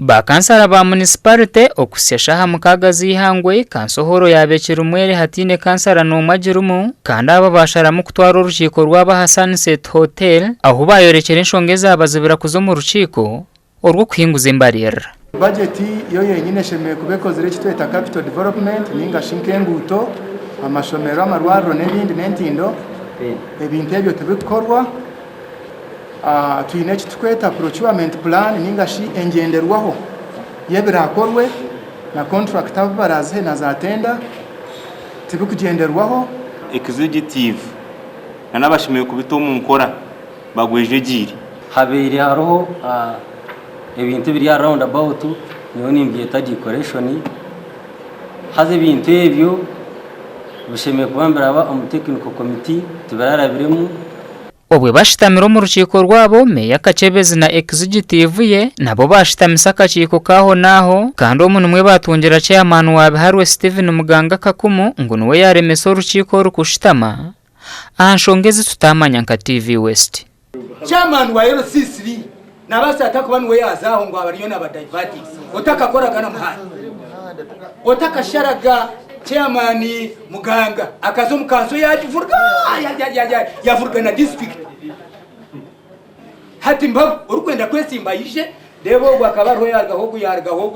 Bakansara ba municipality okusyeshaha mukaga zihangwe kansohoro yabekira umwere hatine kansara no majirumu kandi aba basharamu kutwara uruchiko rwaba Sunset Hotel aho bayorekera inshongeza abazibira kuzo mu ruchiko orwo kwinguza imbarira. Budget yo yenyine shemeye kubekoze reki tweta capital development ninga shinkenguto amashomero amarwaro n'ibindi n'entindo ebintu ebyo tubikorwa tuyine kitweta procurement plan ninga shi engenderwaho yebirakorwe na contract abaraze na zatenda tibikugenderwaho executive nanabashimiye kubitomu mukora bagweje giri habiri haroho ebintu biri around about niyo nimbyeta decoration haze ibintu ebyo bishimiye kubambira aba technical committee tibararabiremu obwe bashitamira mu ruchiko rwabo meya Kachebezi na executive ye nabo bashitamisa akachiko kaho naho kandi umuntu mwe batongera chairman wa Biharwe Steven Muganga Kakumu ngo niwe yaremesa uruchiko rukushitama anshongeze tutamanya nka TV West. Chairman wa LCC nabasa atakuba niwe yazaho ngo abariyo n'abadivertis otaka koraga muhanda otaka sharaga chairman Muganga akazo mukanso yavuga yavuga na district hati mba urukwenda kwesimba yije debo gwakaba yargaho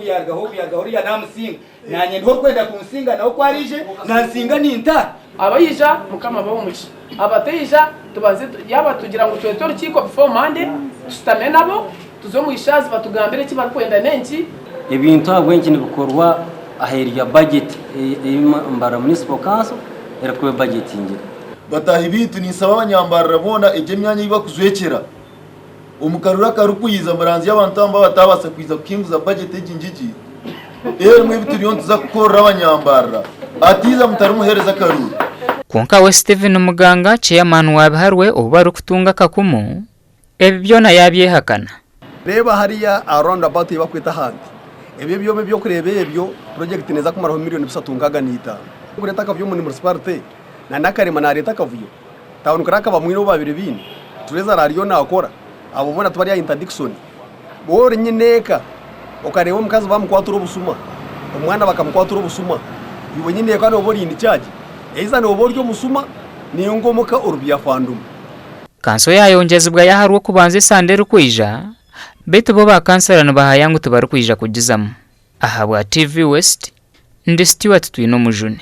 ya namusinga nanye ndo kwenda kumsinga naho kwarije nansinga ninta abayija mukama bawomuki abateyija tubaze yaba tugira ngo twetore kiko before Monday tusitame nabo tuzo mu ishazi batugambire ki barikwenda nenki ebintu agwenki nibikorwa aheriya budget mbara municipal council erakwe budgeting batahi bitu nisaba abanyambarira bona eje myanya ibakuzwekera umukarura karukuyiza muranzi y'abantu amba batabasa kwiza kinguza budget y'injiji mwe bituriyo tuza gukora abanyambarira atiza mutarumuhereza karuru konka we Steven Muganga chairman wa Biharwe ubari kutunga Kakumu ebyo na yabyehakana reba hariya around about bakwita handi ebyo byo kurebe ebyo project neza kumara miliyoni 3.5 kureta kavyo mu municipality na nakarema na leta kavyo tawunuka rakaba mwino babiri bine tureza rariyo nakora abo bona tubari ya interdiction bore nyineka ukareba mukazi bamukwatura obusuma umwana bakamukwatura obusuma ibo nyineka no bori indi charge eiza no boryo musuma niyo ngomoka urubya fandum kanso yayongezebwa yaharwo kubanze sandere kwija beto bo bakansara no bahayangu tubaru kwija kugizamo aha bwa TV West ndi Stewart Twino Mujune.